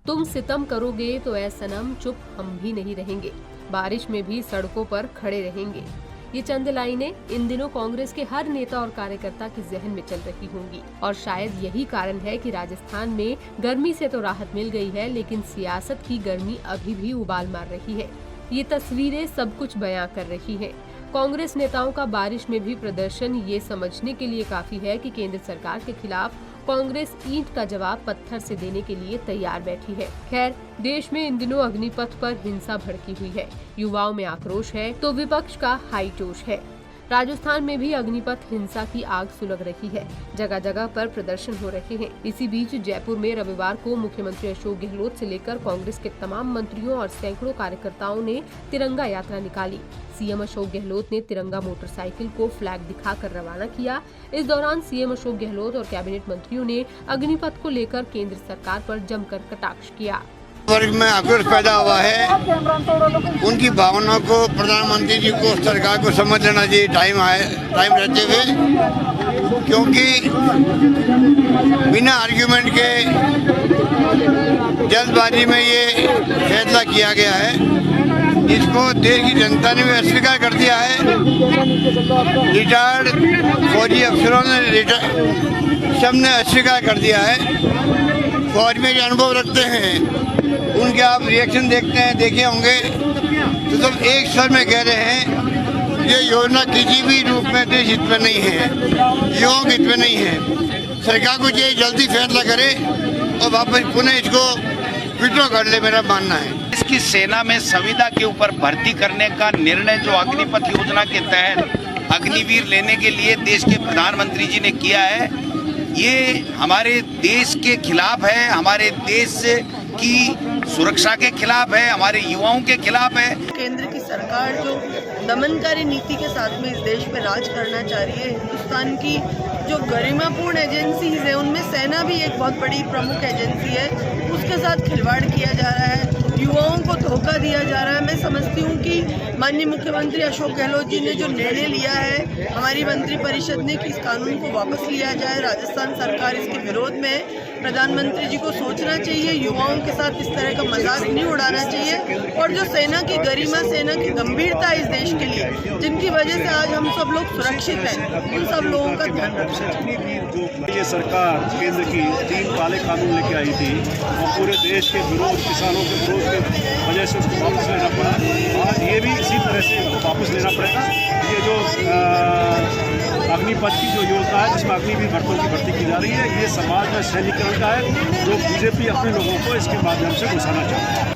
तुम सितम करोगे तो ऐ सनम चुप हम भी नहीं रहेंगे, बारिश में भी सड़कों पर खड़े रहेंगे। ये चंद लाइनें इन दिनों कांग्रेस के हर नेता और कार्यकर्ता के जहन में चल रही होंगी और शायद यही कारण है कि राजस्थान में गर्मी से तो राहत मिल गई है, लेकिन सियासत की गर्मी अभी भी उबाल मार रही है। ये तस्वीरें सब कुछ बयां कर रही हैं। कांग्रेस नेताओं का बारिश में भी प्रदर्शन ये समझने के लिए काफी है कि केंद्र सरकार के खिलाफ कांग्रेस ईंट का जवाब पत्थर से देने के लिए तैयार बैठी है। खैर, देश में इन दिनों अग्निपथ पर हिंसा भड़की हुई है, युवाओं में आक्रोश है तो विपक्ष का हाई जोश है। राजस्थान में भी अग्निपथ हिंसा की आग सुलग रही है, जगह जगह पर प्रदर्शन हो रहे हैं। इसी बीच जयपुर में रविवार को मुख्यमंत्री अशोक गहलोत से लेकर कांग्रेस के तमाम मंत्रियों और सैकड़ों कार्यकर्ताओं ने तिरंगा यात्रा निकाली। सीएम अशोक गहलोत ने तिरंगा मोटरसाइकिल को फ्लैग दिखाकर रवाना किया। इस दौरान सीएम अशोक गहलोत और कैबिनेट मंत्रियों ने अग्निपथ को लेकर केंद्र सरकार पर जमकर कटाक्ष किया। वर्ग में आक्रोश पैदा हुआ है, उनकी भावनाओं को प्रधानमंत्री जी को, सरकार को समझ लेना चाहिए टाइम रहते हुए, क्योंकि बिना आर्ग्यूमेंट के जल्दबाजी में ये फैसला किया गया है, जिसको देश की जनता ने भी अस्वीकार कर दिया है। रिटायर्ड फौजी अफसरों ने सबने अस्वीकार कर दिया है। फौज में जो अनुभव रखते हैं उनके आप रिएक्शन देखते हैं, देखे होंगे, तो सब एक स्वर में कह रहे हैं ये योजना किसी भी रूप में देश हित में नहीं है, युवाओं के हित में नहीं है। सरकार को ये जल्दी फैसला करे और वापस पुनः इसको विड्रॉ कर ले, मेरा मानना है। इसकी सेना में संविदा के ऊपर भर्ती करने का निर्णय जो अग्निपथ योजना के तहत अग्निवीर लेने के लिए देश के प्रधानमंत्री जी ने किया है, ये हमारे देश के खिलाफ है, हमारे देश की सुरक्षा के खिलाफ है, हमारे युवाओं के खिलाफ है। केंद्र की सरकार जो दमनकारी नीति के साथ में इस देश में राज करना चाह रही है, हिंदुस्तान की जो गरिमापूर्ण एजेंसीज है उनमें सेना भी एक बहुत बड़ी प्रमुख एजेंसी है, उसके साथ खिलवाड़ किया जा रहा है, युवाओं को धोखा दिया जा रहा है। मैं समझती हूँ कि माननीय मुख्यमंत्री अशोक गहलोत जी ने जो निर्णय लिया है, हमारी मंत्रिपरिषद ने कि इस कानून को वापस लिया जाए, राजस्थान सरकार इसके विरोध में, प्रधानमंत्री जी को सोचना चाहिए, युवाओं के साथ इस तरह का मजाक नहीं उड़ाना चाहिए। और जो सेना की गरिमा, सेना की गंभीरता इस देश के लिए, जिनकी वजह से आज हम सब लोग सुरक्षित हैं, उन सब लोगों का ध्यान रखना चाहिए। जो ये सरकार केंद्र की 3 काले कानून लेके आई थी और पूरे देश के विरोध, किसानों के विरोध की वजह से उसको वापस लेना पड़ा, आज ये भी इसी तरह से वापस लेना पड़ेगा। ये जो अग्निपथ की जो योजना है, जिसमें अग्निवीर भर्तियों की भर्ती की जा रही है, ये समाज में सैनिकरण का है, जो बीजेपी अपने लोगों को इसके माध्यम से घुसाना चाहती है।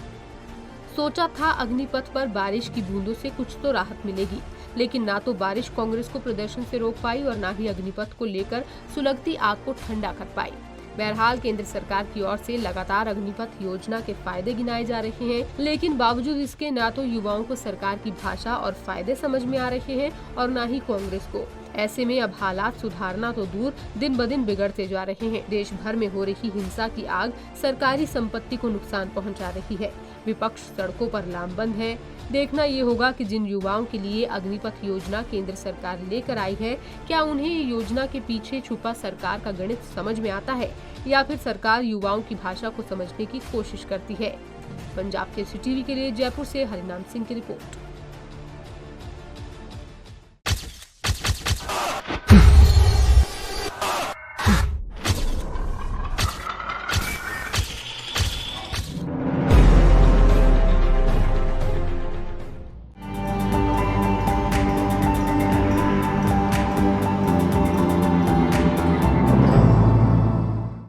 सोचा था अग्निपथ पर बारिश की बूंदों से कुछ तो राहत मिलेगी, लेकिन ना तो बारिश कांग्रेस को प्रदर्शन से रोक पाई और ना ही अग्निपथ को लेकर सुलगती आग को ठंडा कर पाई। बहरहाल केंद्र सरकार की ओर से लगातार अग्निपथ योजना के फायदे गिनाए जा रहे हैं, लेकिन बावजूद इसके ना तो युवाओं को सरकार की भाषा और फायदे समझ में आ रहे हैं और ना ही कांग्रेस को। ऐसे में अब हालात सुधारना तो दूर, दिन ब दिन बिगड़ते जा रहे हैं। देश भर में हो रही हिंसा की आग सरकारी संपत्ति को नुकसान पहुंचा रही है। विपक्ष सड़कों पर लामबंद है। देखना ये होगा कि जिन युवाओं के लिए अग्निपथ योजना केंद्र सरकार लेकर आई है, क्या उन्हें ये योजना के पीछे छुपा सरकार का गणित समझ में आता है या फिर सरकार युवाओं की भाषा को समझने की कोशिश करती है। पंजाब केसरी टीवी के लिए जयपुर से हरिनाम सिंह की रिपोर्ट।